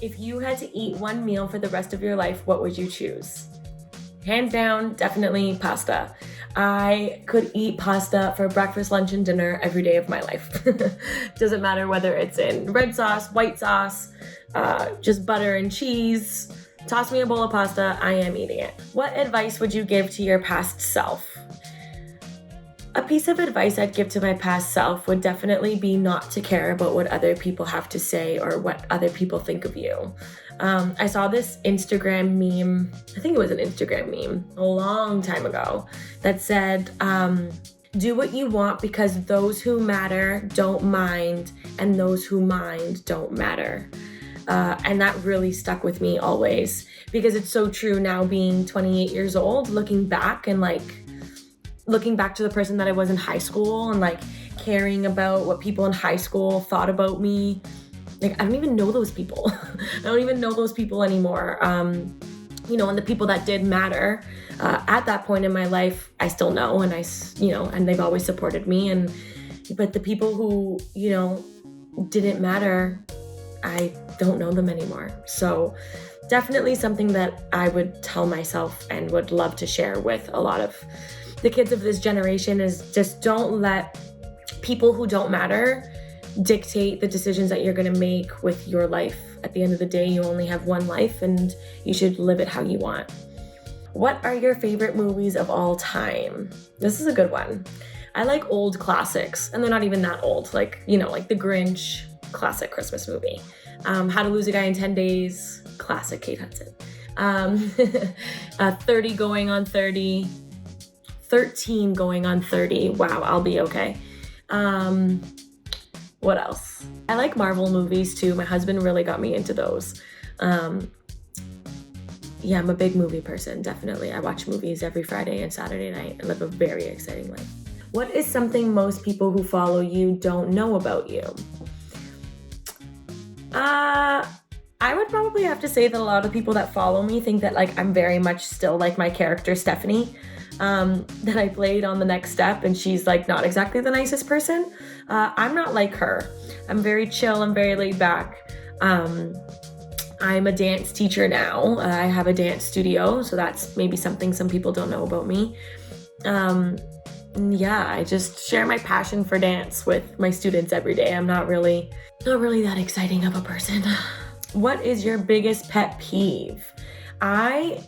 If you had to eat one meal for the rest of your life, what would you choose? Hands down, definitely pasta. I could eat pasta for breakfast, lunch, and dinner every day of my life. Doesn't matter whether it's in red sauce, white sauce, just butter and cheese. Toss me a bowl of pasta, I am eating it. What advice would you give to your past self? A piece of advice I'd give to my past self would definitely be not to care about what other people have to say or what other people think of you. I saw this Instagram meme, I think it was an Instagram meme, a long time ago, that said, do what you want because those who matter don't mind and those who mind don't matter. And that really stuck with me always because it's so true now being 28 years old, looking back to the person that I was in high school and like caring about what people in high school thought about me. Like, I don't even know those people. I don't even know those people anymore. And the people that did matter at that point in my life, I still know, and and they've always supported me. But the people who, didn't matter, I don't know them anymore. So definitely something that I would tell myself and would love to share with a lot of the kids of this generation is just don't let people who don't matter dictate the decisions that you're going to make with your life. At the end of the day, you only have one life and you should live it how you want. What are your favorite movies of all time? This is a good one. I like old classics, and they're not even that old. Like The Grinch, classic Christmas movie. How to Lose a Guy in 10 Days, classic Kate Hudson. 30 going on 30. 13 going on 30. Wow, I'll be okay. What else? I like Marvel movies too. My husband really got me into those. I'm a big movie person, definitely. I watch movies every Friday and Saturday night and live a very exciting life. What is something most people who follow you don't know about you? I would probably have to say that a lot of people that follow me think that I'm very much still like my character Stephanie that I played on The Next Step, and she's not exactly the nicest person. I'm not like her. I'm very chill. I'm very laid back. I'm a dance teacher now. I have a dance studio, so that's maybe something some people don't know about me. I just share my passion for dance with my students every day. I'm not really that exciting of a person. What is your biggest pet peeve? I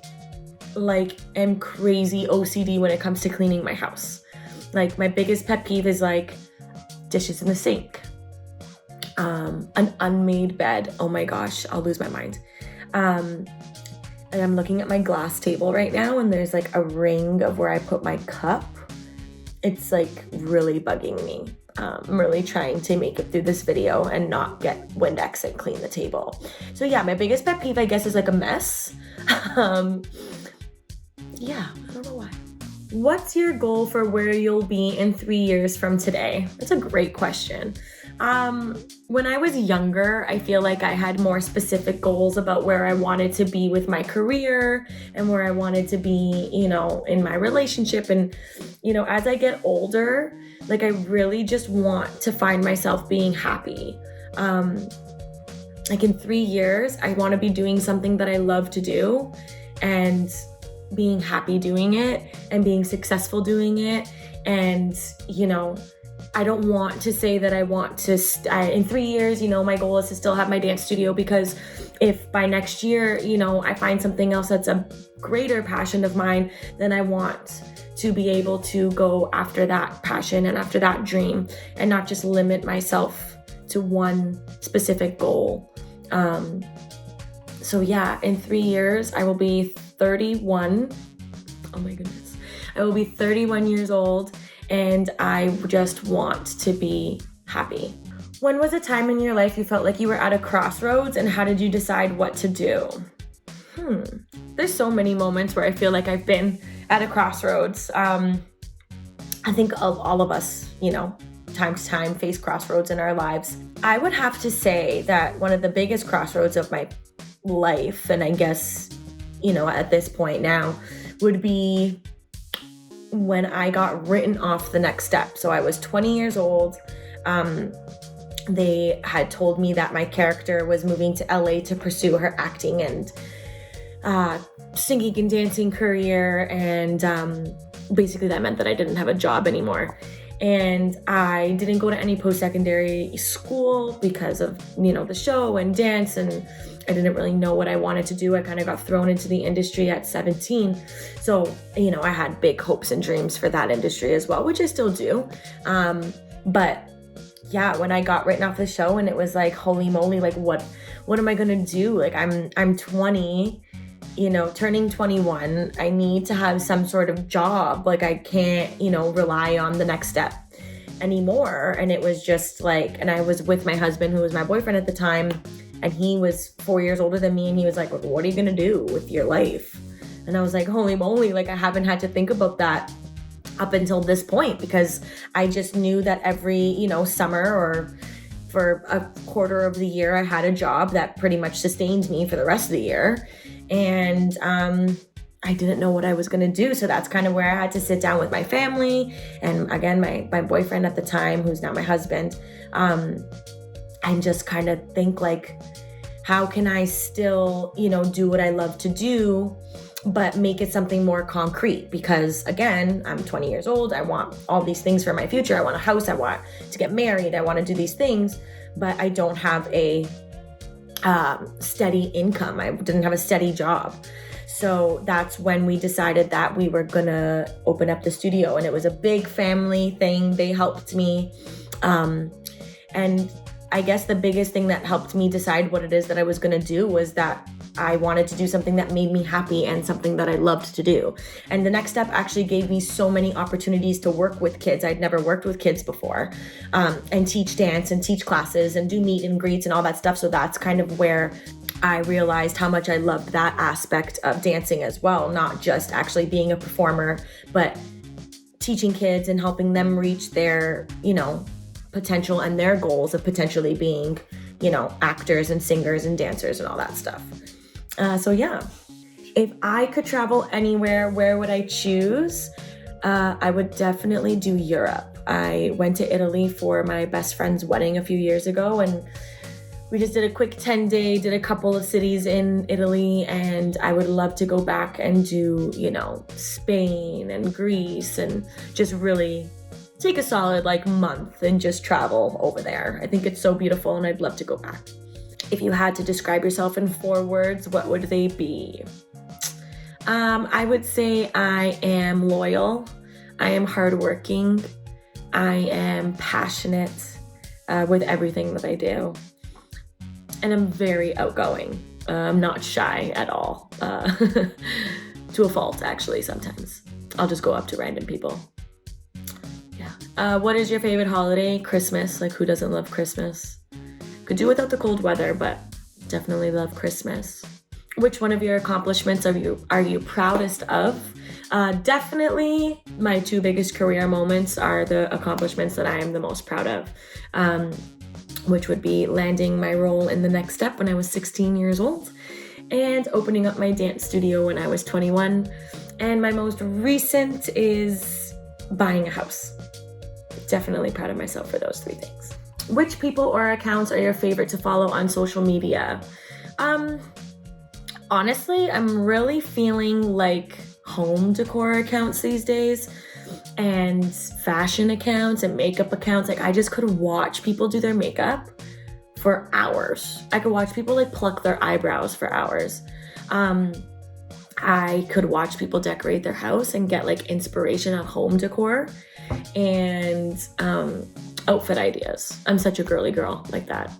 am crazy OCD when it comes to cleaning my house. My biggest pet peeve is dishes in the sink. An unmade bed. Oh my gosh, I'll lose my mind. And I'm looking at my glass table right now, and there's a ring of where I put my cup. It's really bugging me. I'm really trying to make it through this video and not get Windex and clean the table. So yeah, my biggest pet peeve, I guess, is a mess. I don't know why. What's your goal for where you'll be in 3 years from today? That's a great question. When I was younger, I feel like I had more specific goals about where I wanted to be with my career and where I wanted to be, in my relationship. And, as I get older, I really just want to find myself being happy. In 3 years, I want to be doing something that I love to do and being happy doing it and being successful doing it. And, I don't want to say that I want to, in 3 years, my goal is to still have my dance studio, because if by next year, I find something else that's a greater passion of mine, then I want to be able to go after that passion and after that dream and not just limit myself to one specific goal. In 3 years, I will be 31. Oh my goodness. I will be 31 years old. And I just want to be happy. When was a time in your life you felt like you were at a crossroads, and how did you decide what to do? There's so many moments where I feel like I've been at a crossroads. I think all of us, time to time face crossroads in our lives. I would have to say that one of the biggest crossroads of my life, and I guess, at this point now, would be when I got written off The Next Step. So I was 20 years old. they had told me that my character was moving to LA to pursue her acting and singing and dancing career. And basically that meant that I didn't have a job anymore. And I didn't go to any post-secondary school because of, the show and dance, and I didn't really know what I wanted to do. I kind of got thrown into the industry at 17. So, I had big hopes and dreams for that industry as well, which I still do. But yeah, when I got written off the show and it was like, holy moly, like what am I going to do? Like I'm 20, turning 21. I need to have some sort of job. Like I can't, rely on the next step anymore. And it was just like, and I was with my husband, who was my boyfriend at the time, and he was 4 years older than me. And he was like, what are you going to do with your life? And I was like, holy moly, like I haven't had to think about that up until this point, because I just knew that every, summer or for a quarter of the year, I had a job that pretty much sustained me for the rest of the year. And I didn't know what I was going to do. So that's kind of where I had to sit down with my family. And again, my boyfriend at the time, who's now my husband, and just kind of think like, how can I still, do what I love to do, but make it something more concrete? Because again, I'm 20 years old. I want all these things for my future. I want a house. I want to get married. I want to do these things, but I don't have a steady income. I didn't have a steady job. So that's when we decided that we were gonna open up the studio, and it was a big family thing. They helped me. And I guess the biggest thing that helped me decide what it is that I was gonna do was that I wanted to do something that made me happy and something that I loved to do. And the next step actually gave me so many opportunities to work with kids. I'd never worked with kids before, and teach dance and teach classes and do meet and greets and all that stuff. So that's kind of where I realized how much I loved that aspect of dancing as well, not just actually being a performer, but teaching kids and helping them reach their, potential and their goals of potentially being, actors and singers and dancers and all that stuff. So yeah, if I could travel anywhere, where would I choose? I would definitely do Europe. I went to Italy for my best friend's wedding a few years ago, and we just did a quick 10-day, did a couple of cities in Italy, and I would love to go back and do, Spain and Greece, and just really take a solid month and just travel over there. I think it's so beautiful, and I'd love to go back. If you had to describe yourself in 4 words, what would they be? I would say I am loyal, I am hardworking, I am passionate with everything that I do, and I'm very outgoing. I'm not shy at all, to a fault actually. Sometimes I'll just go up to random people. Yeah. What is your favorite holiday? Christmas. Like, who doesn't love Christmas? Could do without the cold weather, but definitely love Christmas. Which one of your accomplishments are you proudest of? Definitely my 2 biggest career moments are the accomplishments that I am the most proud of, which would be landing my role in The Next Step when I was 16 years old, and opening up my dance studio when I was 21. And my most recent is buying a house. Definitely proud of myself for those 3 things. Which people or accounts are your favorite to follow on social media? Honestly, I'm really feeling like home decor accounts these days, and fashion accounts and makeup accounts. Like, I just could watch people do their makeup for hours. I could watch people pluck their eyebrows for hours. I could watch people decorate their house and get inspiration on home decor and outfit ideas. I'm such a girly girl like that.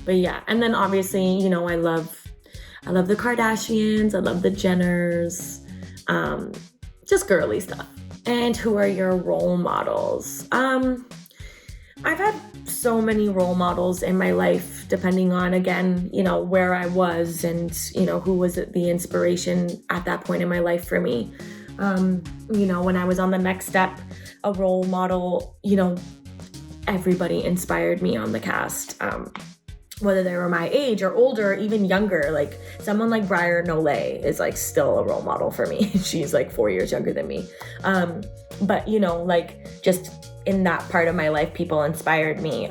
But yeah, and then obviously, I love the Kardashians, I love the Jenners, just girly stuff. And who are your role models? I've had so many role models in my life, depending on, again, where I was and, who was the inspiration at that point in my life for me. When I was on The Next Step, a role model, everybody inspired me on the cast, whether they were my age or older, or even younger. Someone like Briar Nolay is still a role model for me. She's 4 years younger than me. But just in that part of my life, people inspired me.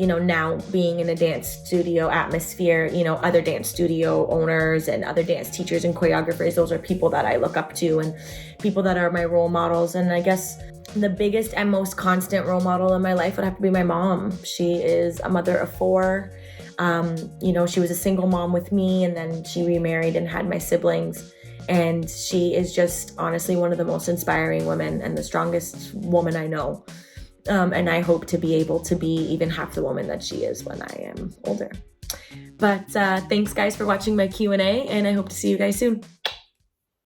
now being in a dance studio atmosphere, other dance studio owners and other dance teachers and choreographers, those are people that I look up to and people that are my role models. And I guess the biggest and most constant role model in my life would have to be my mom. She is a mother of 4. She was a single mom with me, and then she remarried and had my siblings. And she is just honestly one of the most inspiring women and the strongest woman I know. And I hope to be able to be even half the woman that she is when I am older. But thanks guys for watching my Q&A, and I hope to see you guys soon.